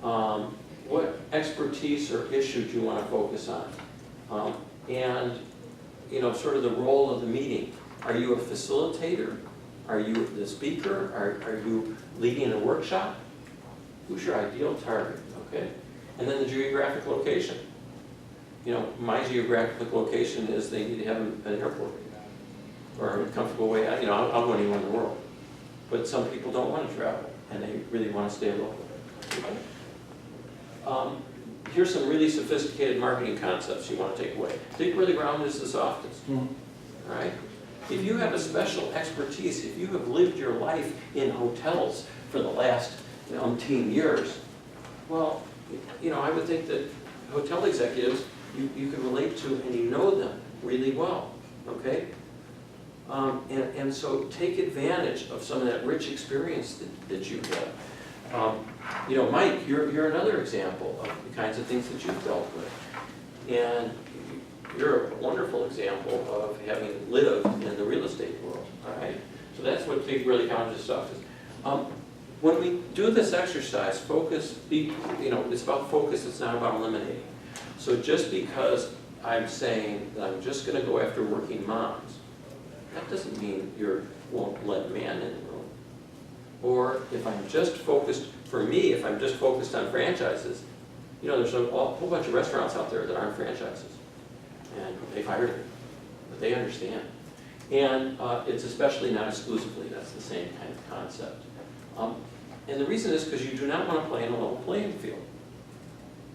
What expertise or issue do you want to focus on? And, you know, sort of the role of the meeting. Are you a facilitator? Are you the speaker? Are you leading a workshop? Who's your ideal target, okay? And then the geographic location. You know, my geographic location is they need to have an airport or a comfortable way out. You know, I'll go anywhere in the world. But some people don't want to travel and they really want to stay local. Okay? Here's some really sophisticated marketing concepts you want to take away. Dig where the ground is the softest. All right? If you have a special expertise, if you have lived your life in hotels for the last umpteen years, well, you know, I would think that hotel executives, you can relate to and you know them really well, okay? And so take advantage of some of that rich experience that you have. You know, Mike, you're another example of the kinds of things that you've dealt with. And you're a wonderful example of having lived in the real estate world, all right? So that's what Dig Where the Ground is stuff is. When we do this exercise, focus, you know, it's about focus, it's not about eliminating. So just because I'm saying that I'm just going to go after working moms, that doesn't mean you won't let man in the room. Or if I'm just focused, for me, if I'm just focused on franchises, you know, there's a whole bunch of restaurants out there that aren't franchises. And they've hired me, but they understand. And it's especially not exclusively, that's the same kind of concept. And the reason is because you do not want to play in a level playing field.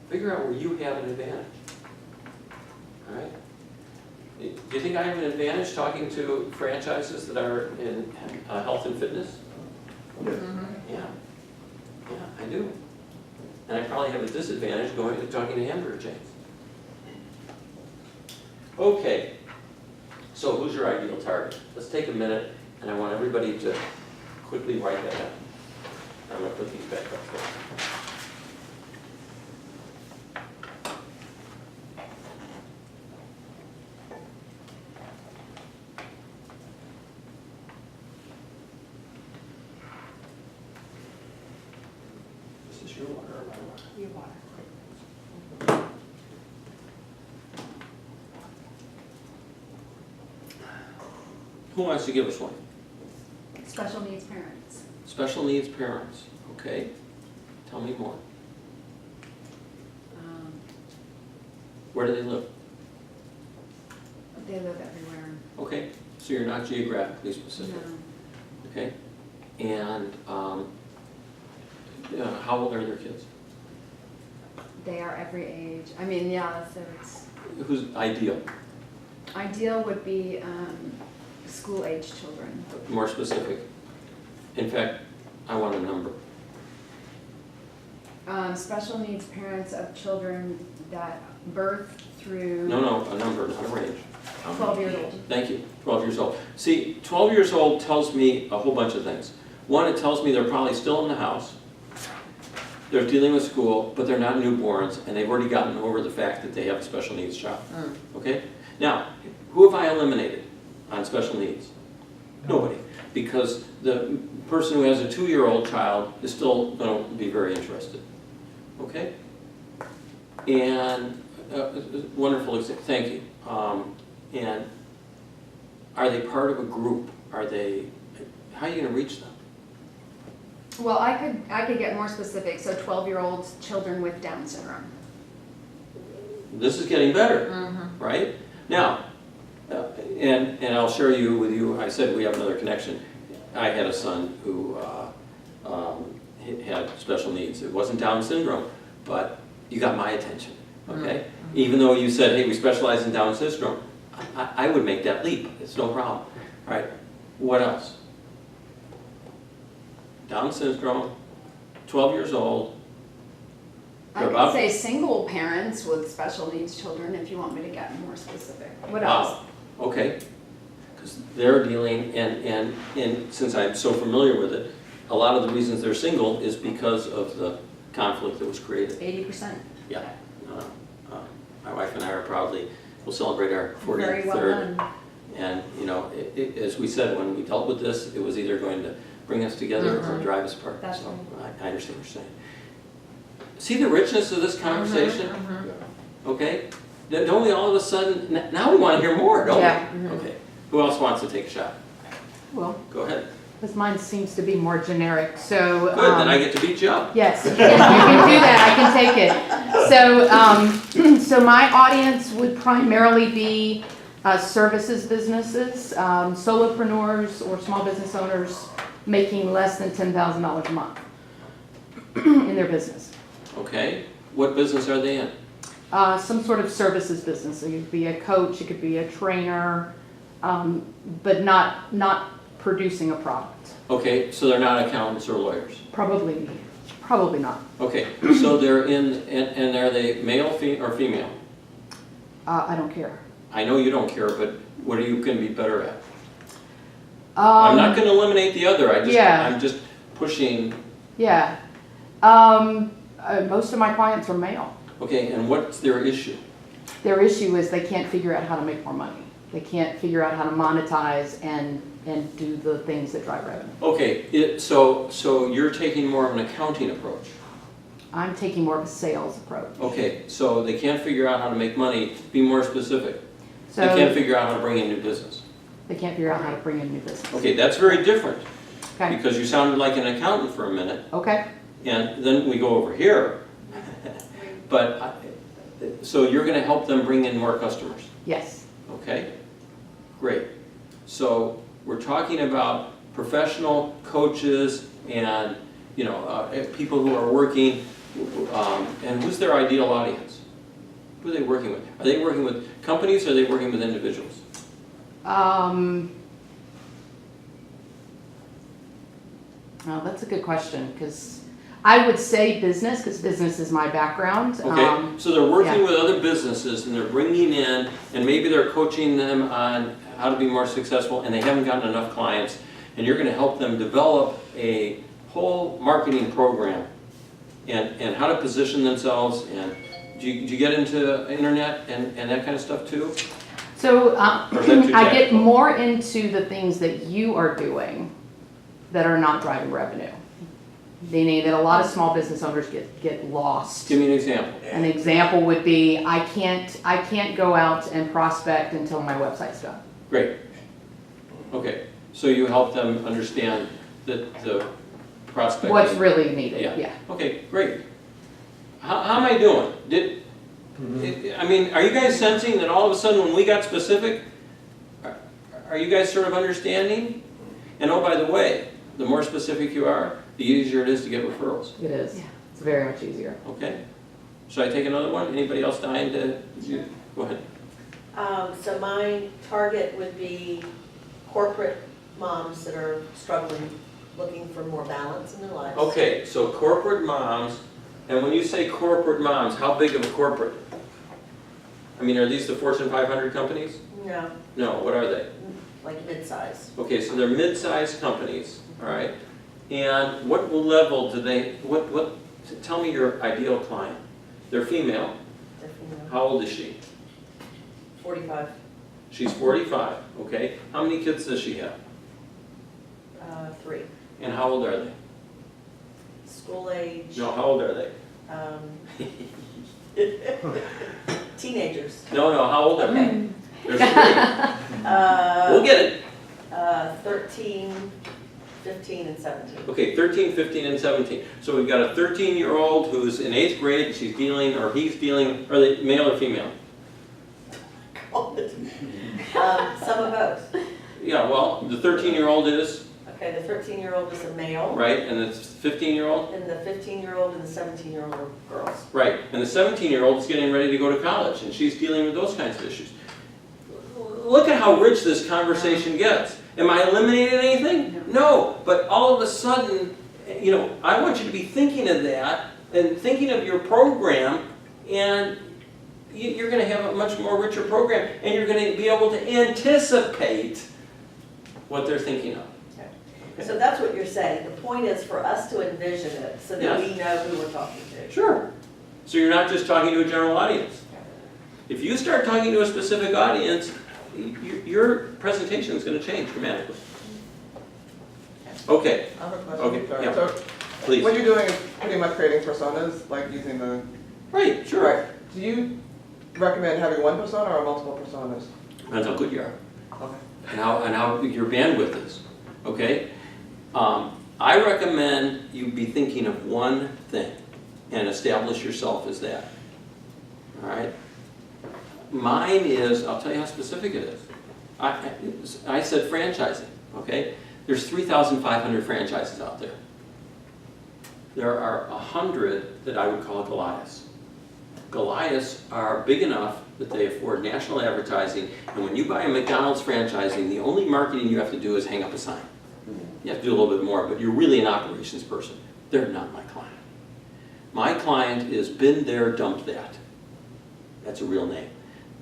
Figure out where you have an advantage. All right? Do you think I have an advantage talking to franchises that are in health and fitness? Yeah. Yeah. Yeah, I do. And I probably have a disadvantage talking to hamburger chains. Okay. So who's your ideal target? Let's take a minute, and I want everybody to quickly write that down. I'm going to put these back up there. Is this your water or my water? Your water. Who wants to give us one? Special needs parents. Special needs parents. Okay. Tell me more. Where do they live? They live everywhere. Okay. So you're not geographically specific. No. Okay. And how old are their kids? They are every age. I mean, yeah, so it's, Who's ideal? ideal would be school-age children. More specific. In fact, I want a number. Special needs parents of children that birth through No, a number, not a range. 12 years old. Thank you, 12 years old. See, 12 years old tells me a whole bunch of things. One, it tells me they're probably still in the house. They're dealing with school, but they're not newborns, and they've already gotten over the fact that they have a special needs child. Okay? Now, who have I eliminated on special needs? Nobody. Because the person who has a 2-year-old child is still going to be very interested. Okay? And wonderful example. Thank you. And are they part of a group? Are they? How are you going to reach them? Well, I could get more specific. So 12-year-old children with Down syndrome. This is getting better, right? Now, and I'll share with you. I said we have another connection. I had a son who had special needs. It wasn't Down syndrome, but you got my attention. Okay, even though you said, "Hey, we specialize in Down syndrome," I would make that leap. It's no problem. All right. What else? Down syndrome, 12 years old. I could say single parents with special needs children if you want me to get more specific. What else? Okay. Because they're dealing, and since I'm so familiar with it, a lot of the reasons they're single is because of the conflict that was created. 80%. Yeah. My wife and I we'll celebrate our 43rd. Very well done. And, you know, as we said, when we dealt with this, it was either going to bring us together or drive us apart. That's so I understand what you're saying. See the richness of this conversation? Okay? Don't we all of a sudden, now we want to hear more, don't we? Yeah. Okay. Who else wants to take a shot? Well, Go ahead. because mine seems to be more generic, so. Good, then I get to beat you up. Yes, you can do that, I can take it. So, so my audience would primarily be services businesses, solopreneurs or small business owners making less than $10,000 a month in their business. Okay. What business are they in? Some sort of services business, it could be a coach, it could be a trainer, but not producing a product. Okay, so they're not accountants or lawyers. Probably not. Okay, so they're in, and are they male or female? I don't care. I know you don't care, but what are you going to be better at? I'm not going to eliminate the other. I'm just pushing. Yeah. Most of my clients are male. Okay, and what's their issue? Their issue is they can't figure out how to make more money. They can't figure out how to monetize and do the things that drive revenue. Okay, so you're taking more of an accounting approach. I'm taking more of a sales approach. Okay, so they can't figure out how to make money. Be more specific. So They can't figure out how to bring in new business. they can't figure out how to bring in new business. Okay, that's very different Okay. because you sounded like an accountant for a minute, Okay. and then we go over here. But so you're going to help them bring in more customers. Yes. Okay, great. So we're talking about professional coaches and people who are working, and who's their ideal audience? Who are they working with? Are they working with companies or are they working with individuals? Well, that's a good question because I would say business because business is my background. Okay, so they're working yeah. with other businesses and they're bringing in, and maybe they're coaching them on how to be more successful, and they haven't gotten enough clients, and you're going to help them develop a whole marketing program and how to position themselves. And do you get into internet and that kind of stuff too? So Or is that too I get technical? more into the things that you are doing that are not driving revenue. Meaning that a lot of small business owners get lost. Give me an example. An example would be I can't go out and prospect until my website's done. Great. Okay, so you help them understand the prospect. What's really needed, Yeah. yeah. Okay, great. How am I doing? I mean, are you guys sensing that all of a sudden when we got specific, are you guys sort of understanding? And oh, by the way, the more specific you are, the easier it is to get referrals. It is. Yeah. It's very much easier. Okay? Should I take another one? Anybody else dying to? Go ahead. So my target would be corporate moms that are struggling, looking for more balance in their lives. Okay, so corporate moms, and when you say corporate moms, how big of a corporate? I mean, are these the Fortune 500 companies? No, No, what are they? like mid-size. Okay, so they're mid-sized companies, all right? And what level do they, tell me your ideal client. They're female. They're female. How old is she? 45, She's 45, okay? How many kids does she have? 3. And how old are they? School age. No, how old are they? Teenagers. No, how old are they? Okay. There's 3. We'll get it. 13, 15, and 17. Okay, 13, 15, and 17. So we've got a 13-year-old who's in 8th grade, and she's dealing, or he's dealing, are they male or female? Some of both. Yeah, well, the 13-year-old is, Okay, the 13-year-old is a male. right, and the 15-year-old? And the 15-year-old and the 17-year-old are girls. Right, and the 17-year-old is getting ready to go to college, and she's dealing with those kinds of issues. Look at how rich this conversation gets. Am I eliminating anything? No, but all of a sudden, I want you to be thinking of that and thinking of your program, and you're going to have a much more richer program, and you're going to be able to anticipate what they're thinking of. Okay. So that's what you're saying. The point is for us to envision it so that Yes. we know who we're talking to. Sure. So you're not just talking to a general audience. If you start talking to a specific audience, your presentation is going to change dramatically. Okay. Other questions? Okay. Yeah. So, Please. What you're doing is pretty much creating personas, like using the, Right, sure. right. Do you recommend having one persona or multiple personas? Depends how good you are. Okay. And how your bandwidth is, okay? I recommend you be thinking of one thing and establish yourself as that, all right? Mine is, I'll tell you how specific it is. I said franchising, okay? There's 3,500 franchises out there. There are 100 that I would call Goliaths. Goliaths are big enough that they afford national advertising, and when you buy a McDonald's franchising, the only marketing you have to do is hang up a sign. You have to do a little bit more, but you're really an operations person. They're not my client. My client is been there, dumped that. That's a real name.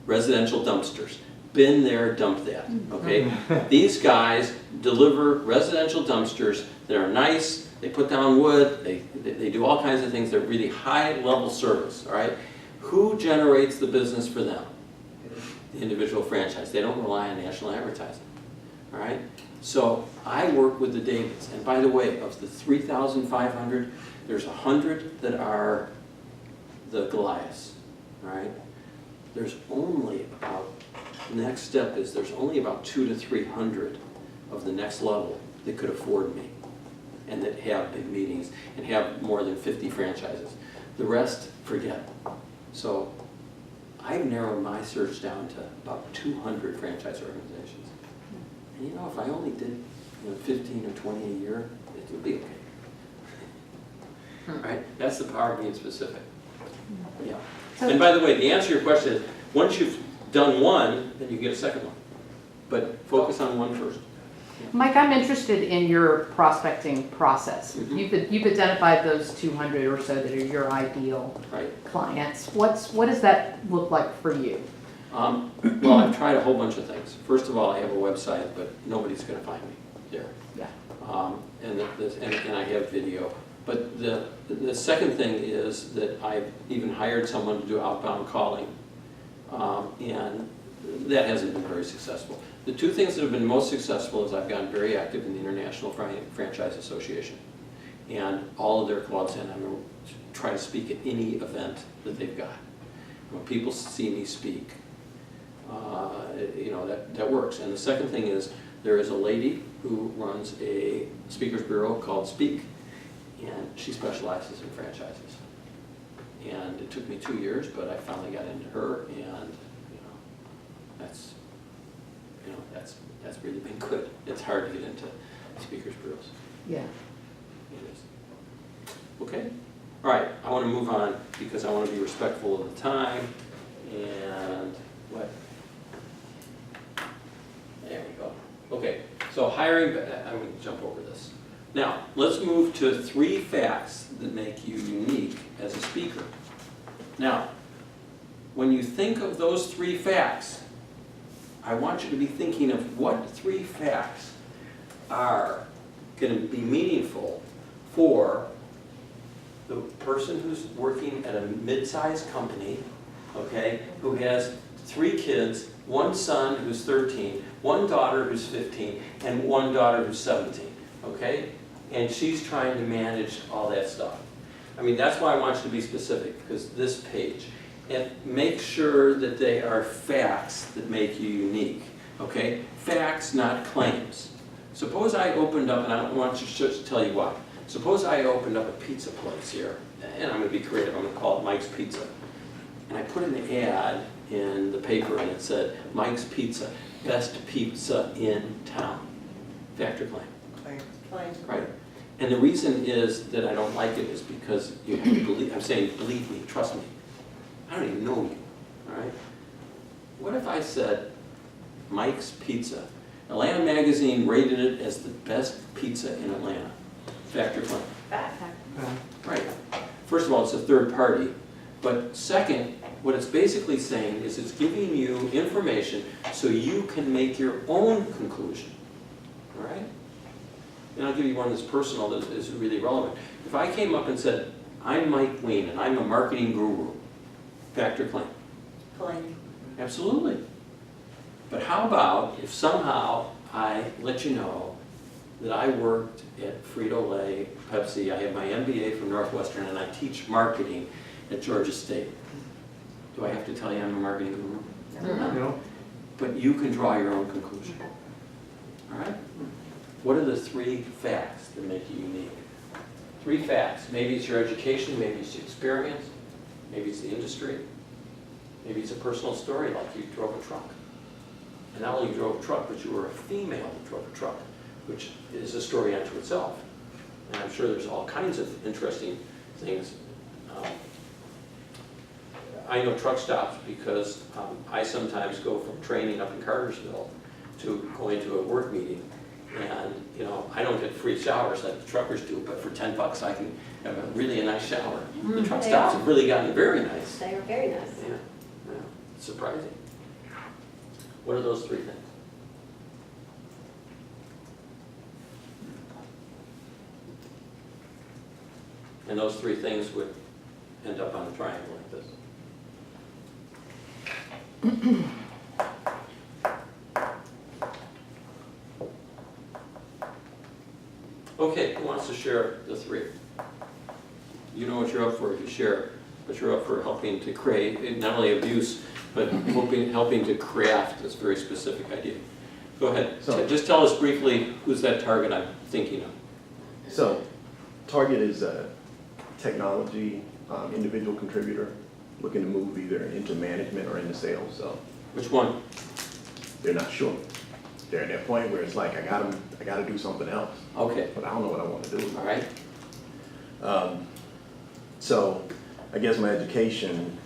Residential dumpsters. Been there, dumped that, okay? These guys deliver residential dumpsters that are nice, they put down wood, they do all kinds of things, they're really high-level service, all right? Who generates the business for them? The individual franchise. They don't rely on national advertising, all right? So I work with the Davids, and by the way, of the 3,500, there's 100 that are the Goliaths, all right? There's only about, the next step is there's only about 200 to 300 of the next level that could afford me and that have big meetings and have more than 50 franchises. The rest, forget. So I've narrowed my search down to about 200 franchise organizations. And you know, if I only did 15 or 20 a year, it would be okay. Right? That's the power of being specific. Yeah. And by the way, the answer to your question is, once you've done one, then you get a second one. But focus on one first. Mike, I'm interested in your prospecting process. Mhm. You've identified those 200 or so that are your ideal Right. clients. What does that look like for you? Well, I've tried a whole bunch of things. First of all, I have a website, but nobody's going to find me there. Yeah. And I have video. But the second thing is that I've even hired someone to do outbound calling, and that hasn't been very successful. The two things that have been most successful is I've gotten very active in the International Franchise Association, and all of their clubs, and I'm going to try to speak at any event that they've got. When people see me speak, that works. And the second thing is there is a lady who runs a speakers bureau called Speak, and she specializes in franchises. And it took me 2 years, but I finally got into her, and that's really been good. It's hard to get into speakers bureaus. Yeah. It is. Okay? All right, I want to move on because I want to be respectful of the time. And what? There we go. Okay, so hiring, I'm going to jump over this. Now, let's move to 3 facts that make you unique as a speaker. Now, when you think of those 3 facts, I want you to be thinking of what 3 facts are going to be meaningful for the person who's working at a mid-sized company, okay, who has 3 kids, 1 son who's 13, 1 daughter who's 15, and 1 daughter who's 17, okay? And she's trying to manage all that stuff. I mean, that's why I want you to be specific, because this page. And make sure that they are facts that make you unique, okay? Facts, not claims. Suppose I opened up, and I don't want to tell you why. Suppose I opened up a pizza place here, and I'm going to be creative. I'm going to call it Mike's Pizza. And I put an ad in the paper, and it said, Mike's Pizza, best pizza in town. Fact or claim? Fine. Right? And the reason is that I don't like it is because you have to believe, I'm saying believe me, trust me. I don't even know you, all right? What if I said Mike's Pizza? Atlanta Magazine rated it as the best pizza in Atlanta. Fact or claim? Fact. Right. First of all, it's a third party. But second, what it's basically saying is it's giving you information so you can make your own conclusion, all right? And I'll give you one that's personal that is really relevant. If I came up and said, I'm Mike Ween and I'm a marketing guru, fact or claim? Claim. Absolutely. But how about if somehow I let you know that I worked at Frito-Lay, Pepsi, I have my MBA from Northwestern, and I teach marketing at Georgia State. Do I have to tell you I'm a marketing guru? You know, But you can draw your own conclusion. All right? What are the 3 facts that make you unique? 3 facts. Maybe it's your education, maybe it's your experience, maybe it's the industry, maybe it's a personal story like you drove a truck. And not only you drove a truck, but you were a female that drove a truck, which is a story unto itself. And I'm sure there's all kinds of interesting things. I know truck stops because I sometimes go from training up in Cartersville to going to a work meeting. And, you know, I don't get free showers like the truckers do, but for $10 I can have a really nice shower. The truck They stops are. have really gotten very nice. They are very nice. Yeah, yeah, it's surprising. What are those 3 things? And those 3 things would end up on a triangle like this. Okay, who wants to share the 3? You know what you're up for if you share, but you're up for helping to create, not only abuse, but helping to craft this very specific idea. Go ahead. So- Just tell us briefly who's that target I'm thinking of. So, Target is a technology individual contributor looking to move either into management or into sales. So Which one? they're not sure. They're at that point where it's like I gotta do something else, Okay, but I don't know what I want to do. all right. So, I guess my education.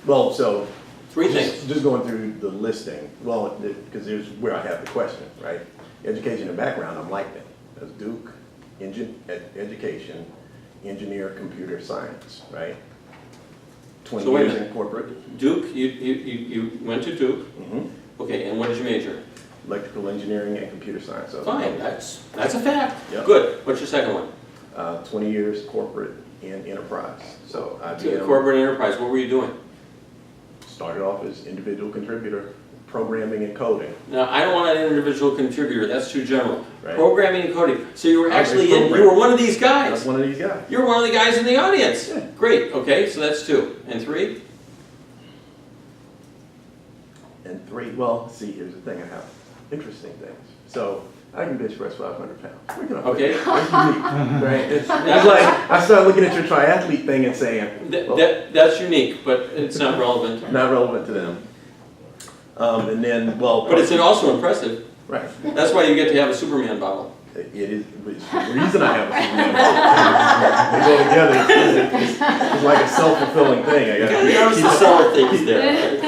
Well, so 3 things. just going through the listing. Well, because here's where I have the question, right? Education and background. I'm like that. That's Duke, education, engineer, computer science, right? 20 So wait a years minute. in corporate. Duke, you went to Duke. Mhm. Okay, and what did you major? Electrical engineering and computer science. So, Fine, that's a fact. Yep. Good. What's your second one? 20 years corporate in enterprise. So IBM Corporate enterprise. What were you doing? started off as individual contributor, programming and coding. Now, I don't want an individual contributor. That's too general. Right. Programming and coding. So you were I was actually programming. you were one of these I was guys. one of these guys. You're one of the guys in the audience. Yeah. Great. Okay, so that's 2. And 3? And 3, well, see, here's the thing, I have interesting things. So I can bench press 500 pounds. Where can I put Okay. it? That's unique, right? It's like, I started looking at your triathlete thing and saying, well, That's unique, but it's not relevant. not relevant to them. And then, well. But it's also impressive. Right. That's why you get to have a Superman bottle. It is, it's the reason I have a Superman. They go together. It's like a self-fulfilling thing. I gotta There's keep the it. seller things there.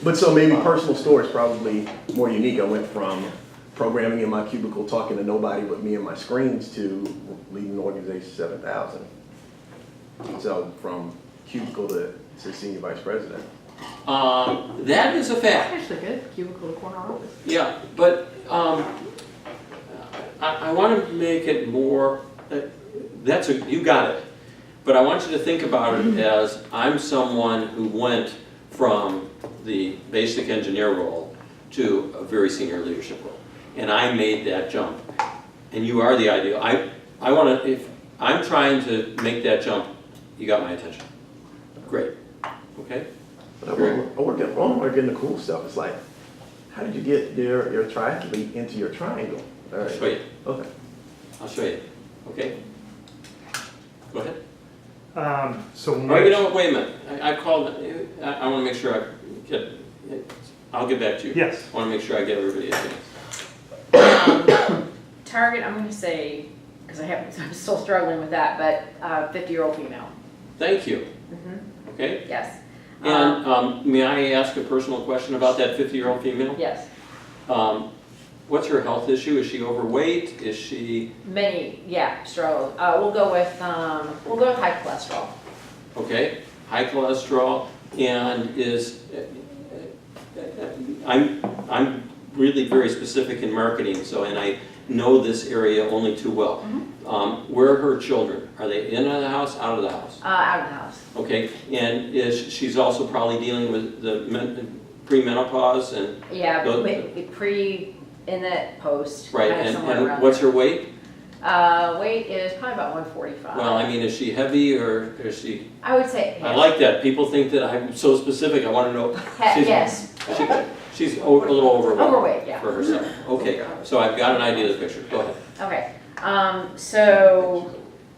But so maybe personal story is probably more unique. I went from programming in my cubicle, talking to nobody but me and my screens, to leading an organization 7,000. So from cubicle to senior vice president. That is a fact. Actually good, cubicle corner office. Yeah, but I want to make it more, you got it. But I want you to think about it as I'm someone who went from the basic engineer role to a very senior leadership role. And I made that jump. And you are the ideal. I want to, if I'm trying to make that jump, you got my attention. Great. Okay? But I work in the cool stuff. It's like, how did you get your triathlete into your triangle? All I'll right. show you. Okay. I'll show you. Okay? Go ahead. so Oh, you know what, wait a minute, I called, I want to make sure I get, I'll get back to you. yes, I want to make sure I get everybody a chance. Target, I'm gonna say, because I'm still struggling with that, but 50-year-old female. Thank you, Mhm. okay? Yes. And may I ask a personal question about that 50-year-old female? Yes. What's her health issue? Is she overweight? Is she, Struggle. We'll go with high cholesterol. okay, high cholesterol, and is, I'm really very specific in marketing, so, and I know this area only too well. Where are her children? Are they in the house, out of the house? Out of the house. Okay, and she's also probably dealing with the premenopause and Yeah, Those- in that post. Right, kind of somewhere and around what's there. her weight? Weight is probably about 145. Well, I mean, is she heavy or is she, I would say. I like that, people think that I'm so specific, I wanna know. she's- Yes, She's a little overweight. overweight, yeah. For herself, okay, so I've got an idea of the picture, go ahead. Okay, so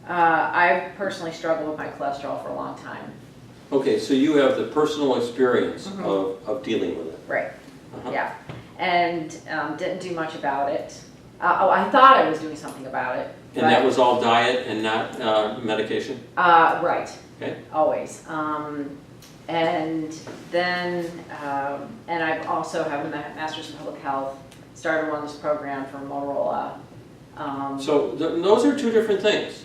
I personally struggled with my cholesterol for a long time. Okay, so you have the personal experience Mhm. of dealing with it. Right, Uh-huh. yeah. And didn't do much about it. I thought I was doing something about it. And that was all diet and not medication? Right. Okay. Always. And then, and I also have a master's in public health, started a wellness program for Motorola. So those are two different things.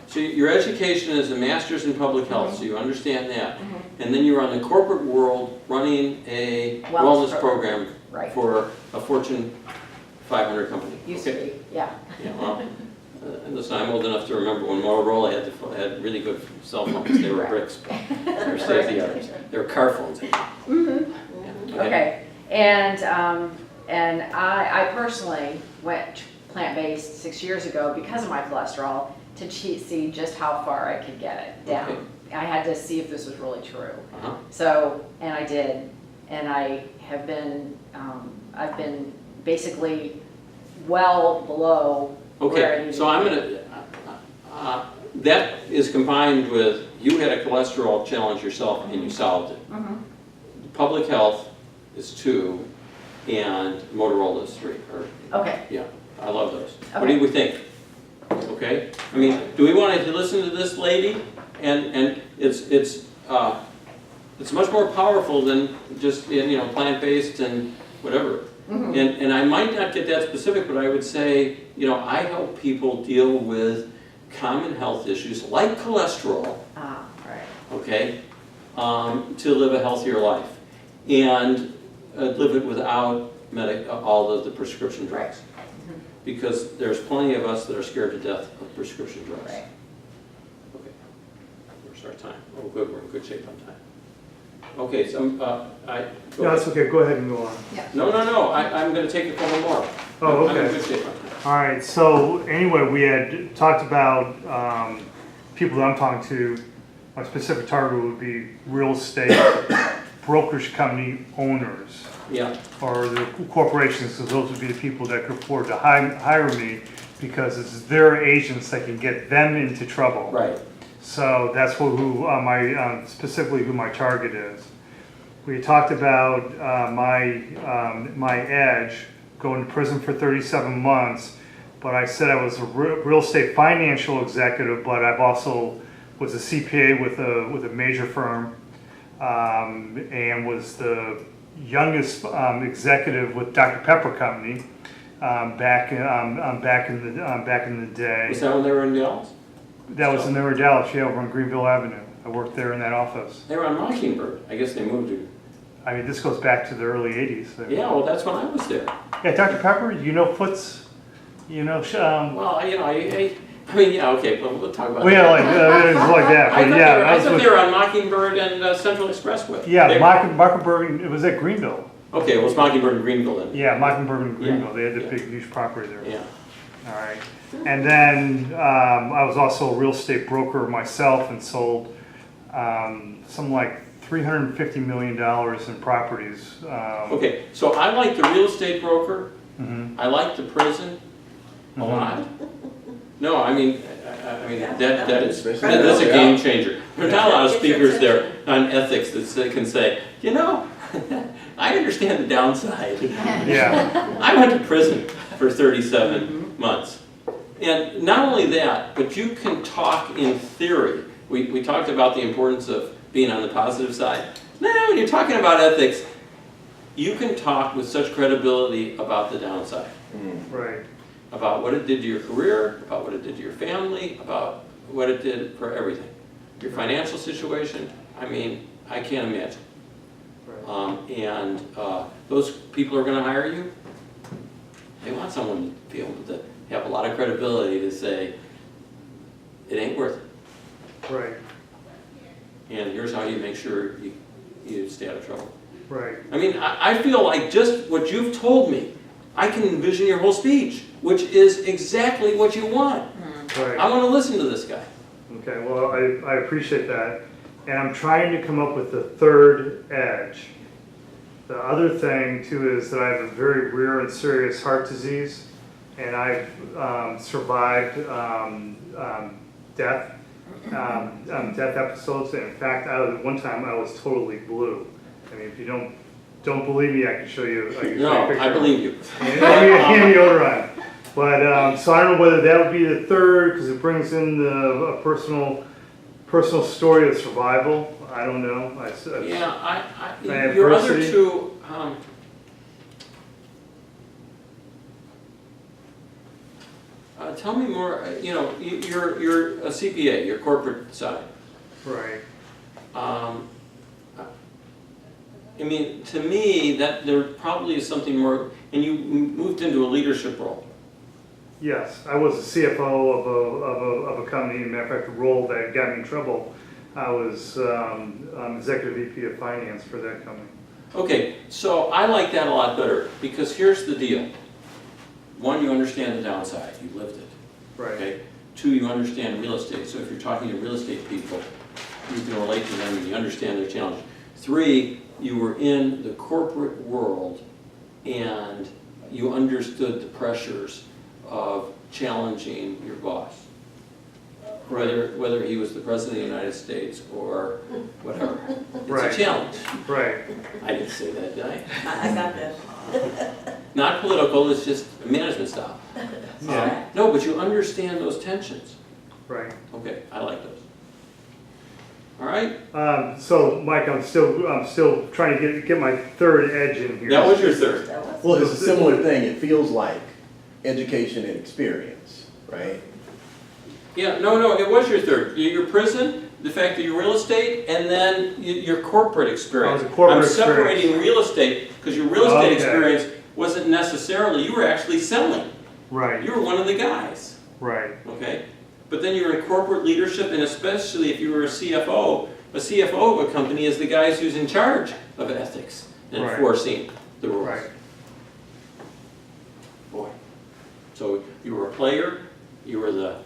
So your education is a master's in public health, so you understand that. And then you're on the corporate world running a Wellness wellness program Right. for a Fortune 500 company. Used to Okay. be, yeah. Yeah, well, listen, I'm old enough to remember when Motorola had really good cell phones. They were Right. bricks. They were state of the art. They were car phones. Yeah, Okay, and I personally went plant-based 6 years ago because of my cholesterol to see just how far I could get it down. Okay. I had to see if this was really true. Uh-huh. So, and I did, and I have been, I've been basically well below where I Okay, needed so to I'm be. gonna, that is combined with, you had a cholesterol challenge yourself and you solved it. Mhm. Public health is 2, and Motorola is 3, or, Okay, yeah, I love those. What Okay. do we think? Okay, I mean, do we want to listen to this lady? And it's much more powerful than just, plant-based and whatever. Mhm. And I might not get that specific, but I would say, I help people deal with common health issues like cholesterol, right, okay, to live a healthier life and live it without all of the prescription drugs. Because there's plenty of us that are scared to death of prescription drugs. right. Okay, where's our time? Oh, good, we're in good shape on time. Okay, so No, that's okay, go ahead and go on. No, I'm gonna take a couple more. Oh, I'm in okay. good shape on time. All right, so anyway, we had talked about people that I'm talking to, my specific target would be real estate brokerage company owners Yeah, or the corporations, because those would be the people that could afford to hire me because it's their agents that can get them into trouble. right. So that's specifically who my target is. We talked about my edge, going to prison for 37 months, but I said I was a real estate financial executive, but I've also was a CPA with a major firm, and was the youngest executive with Dr. Pepper Company back in the day. Was that when they were in Dallas? That was in Dallas, yeah, over on Greenville Avenue. I worked there in that office. They were on Mockingbird. I guess they moved to, I mean, this goes back to the early 80s. yeah, well, that's when I was there. Yeah, Dr. Pepper, Foots, Well, I mean, yeah, okay, but we'll talk about well, that. yeah, it was like that, I but thought yeah. they were- I that was thought with- they were on Mockingbird and Central Expressway. Yeah, They- Mockingbird, it was at Greenville. Okay, well, it's Mockingbird and Greenville then. Yeah, Mockingbird and Greenville, they had the Yeah. big, huge property there. Yeah. All right. And then I was also a real estate broker myself and sold something like $350 million in properties. Okay, so I like the real estate broker, Mhm. I like the prison a Mhm. lot. No, I mean, that is, Especially that's a now. game changer. There's not a lot of Get your speakers there on ethics that can say, I understand the downside. Yeah. I went to prison for 37 months. And not only that, but you can talk in theory. We talked about the importance of being on the positive side. Now, when you're talking about ethics, you can talk with such credibility about the downside. Right. About what it did to your career, about what it did to your family, about what it did for everything. Your financial situation, I mean, I can't imagine. And those people who are going to hire you, they want someone to be able to have a lot of credibility to say, it ain't worth it. Right. And here's how you make sure you stay out of trouble. Right. I mean, I feel like just what you've told me I can envision your whole speech, which is exactly what you want. Right. I want to listen to this guy. Okay, well, I appreciate that. And I'm trying to come up with the third edge. The other thing too is that I have a very rare and serious heart disease, and I've survived death episodes. And in fact, one time I was totally blue. I mean, if you don't believe me, I can show you. I can show you a No, picture. I believe you. And deodorant. But so I don't know whether that would be the third because it brings in a personal story of survival. I don't know. Yeah, your other Adversity. two, tell me more, you're a CPA, your corporate side. Right. I mean, to me, that there probably is something more, and you moved into a leadership role. Yes, I was a CFO of a company. Matter of fact, the role that got me in trouble, I was executive VP of finance for that company. Okay, so I like that a lot better, because here's the deal. One, you understand the downside, you lived it. Right. Okay. Two, you understand real estate, so if you're talking to real estate people, you can relate to them and you understand their challenge. Three, you were in the corporate world and you understood the pressures of challenging your boss, whether he was the president of the United States or whatever. It's Right. a challenge. Right. I didn't say that, did I? I got that. Not political, it's just management style. Yeah. No, but you understand those tensions. Right. Okay, I like those. All right? So, Mike, I'm still trying to get my third edge in here. That was your third. That was- Well, it's a similar thing. It feels like education and experience, right? Yeah, no, it was your third. Your prison, the fact that your real estate, and then your corporate experience. Oh, the corporate I'm separating experience. real estate, because your real estate Okay. experience wasn't necessarily, you were actually selling. Right. You were one of the guys, Right. okay? But then you were in corporate leadership, and especially if you were a CFO of a company is the guy who's in charge of ethics and Right. enforcing the rules. Right. Boy. So you were a player, you were the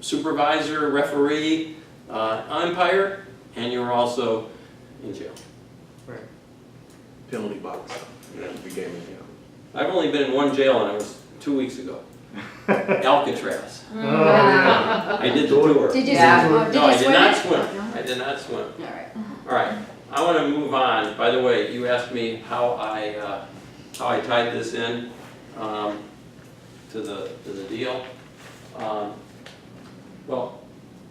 supervisor, referee, umpire, and you were also in jail. Right. Penalty box. At the beginning, I've only been in one jail, and it was 2 weeks ago. Alcatraz. Oh, yeah. I did the tour. Did you Yeah. swim? No, I did swim not it? swim. I did not swim. All right. All right, I want to move on. By the way, you asked me how I tied this in to the deal. Well,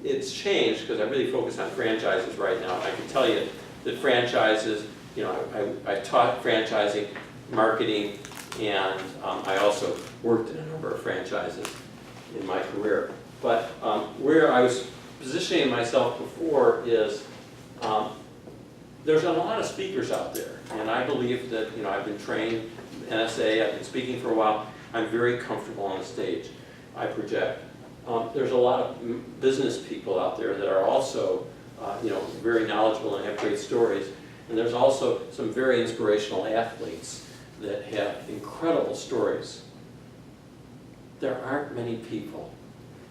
it's changed because I really focus on franchises right now. I can tell you that franchises, I taught franchising, marketing, and I also worked in a number of franchises in my career. But where I was positioning myself before is there's a lot of speakers out there, and I believe that I've been trained NSA, I've been speaking for a while. I'm very comfortable on the stage. I project. There's a lot of business people out there that are also very knowledgeable and have great stories, and there's also some very inspirational athletes that have incredible stories. There aren't many people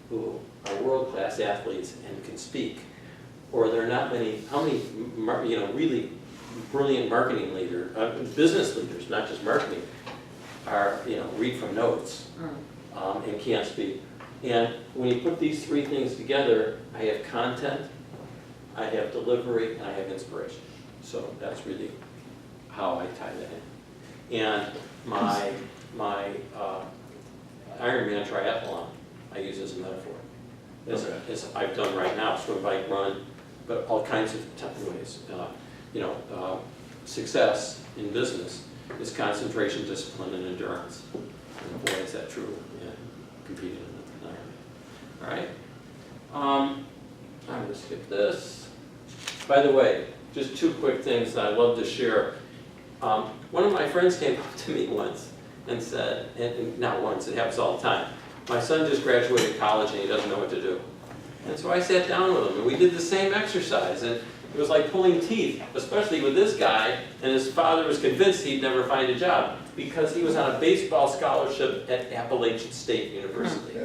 who are world-class athletes and can speak, or there are not many. How many, really brilliant marketing leaders, business leaders, not just marketing, are read from notes and can't speak. And when you put these three things together, I have content, I have delivery, and I have inspiration. So that's really how I tie that in. And my Ironman triathlon, I use as a metaphor. As I've done right now, swim, bike, run, but all kinds of ways. Success in business is concentration, discipline, and endurance. And boy, is that true in competing in an Ironman. All right? I'm going to skip this. By the way, just two quick things that I'd love to share. One of my friends came up to me once and said, and not once, it happens all the time, my son just graduated college and he doesn't know what to do. And so I sat down with him and we did the same exercise, and it was like pulling teeth, especially with this guy, and his father was convinced he'd never find a job. because he was on a baseball scholarship at Appalachian State University.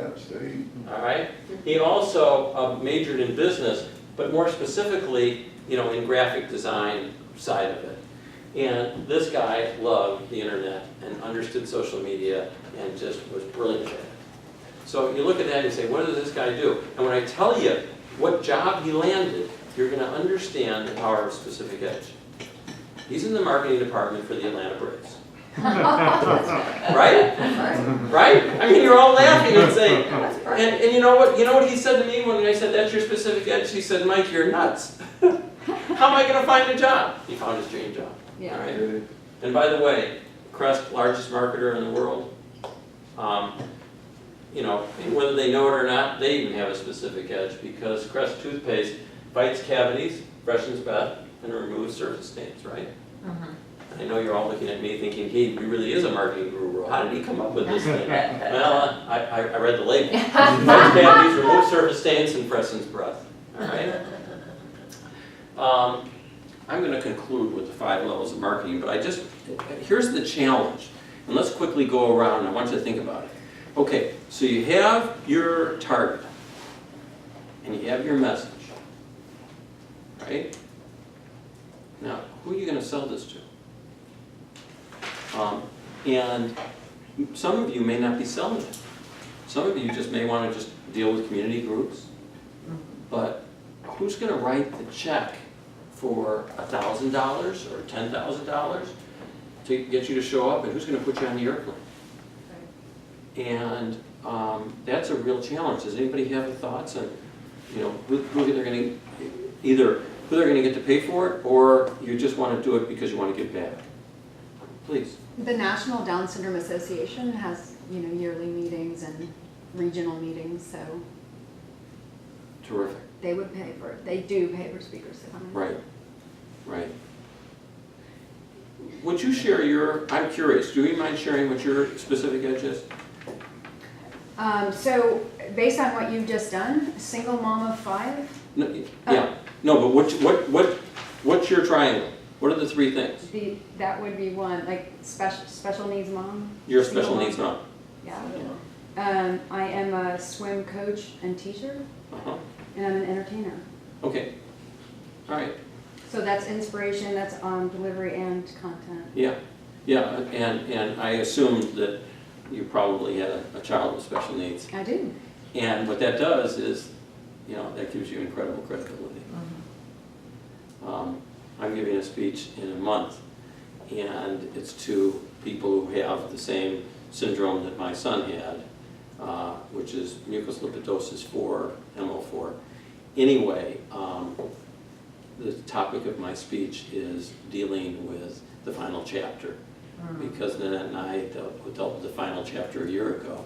All right? He also majored in business, but more specifically, in graphic design side of it. And this guy loved the internet and understood social media and just was brilliant at it. So you look at that and you say, what does this guy do? And when I tell you what job he landed, you're going to understand the power of specific edge. He's in the marketing department for the Atlanta Braves. Right? Right? I mean, you're all laughing and saying, and you know what he said to me when I said, that's your specific edge? He said, Mike, you're nuts. How am I going to find a job? He found his dream job. Yeah. All right? And by the way, Crest, largest marketer in the world, and whether they know it or not, they even have a specific edge because Crest toothpaste fights cavities, freshens breath, and removes surface stains, right? I know you're all looking at me thinking, he really is a marketing guru. How did he come up with this thing? Well, I read the label. Fights cavities, removes surface stains, and freshens breath. All right? I'm going to conclude with the 5 levels of marketing, but here's the challenge. And let's quickly go around. I want you to think about it. Okay, so you have your target, and you have your message, right? Now, who are you going to sell this to? And some of you may not be selling it. Some of you just may want to just deal with community groups. But who's going to write the check for $1,000 or $10,000 to get you to show up, and who's going to put you on the airplane? And that's a real challenge. Does anybody have thoughts on, who they're going to get to pay for it, or you just want to do it because you want to give back? Please. The National Down Syndrome Association has, yearly meetings and regional meetings, so Terrific. they would pay for it. They do pay for speakers to come in. Right. Would you share I'm curious, do you mind sharing what your specific edge is? So based on what you've just done, single mom of 5, No, yeah, no, but what's your triangle? What are the 3 things? that would be one, like special needs mom. You're a special needs mom. Yeah. I am a swim coach and teacher, Uh-huh. and I'm an entertainer. Okay, all right, So that's inspiration, that's delivery and content. yeah, and I assumed that you probably had a child with special needs. I do. And what that does is, that gives you incredible credibility. I'm giving a speech in a month, and it's to people who have the same syndrome that my son had, which is mucolipidosis 4, MO4. Anyway, the topic of my speech is dealing with the final chapter, because Nanette and I dealt with the final chapter a year ago,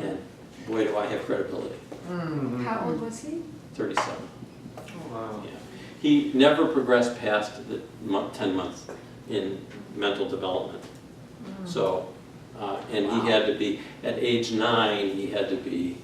and boy, do I have credibility. How old was he? 37. Oh, wow. Yeah. He never progressed past the 10 months in mental development. So, and he had to be, at age 9, he had to be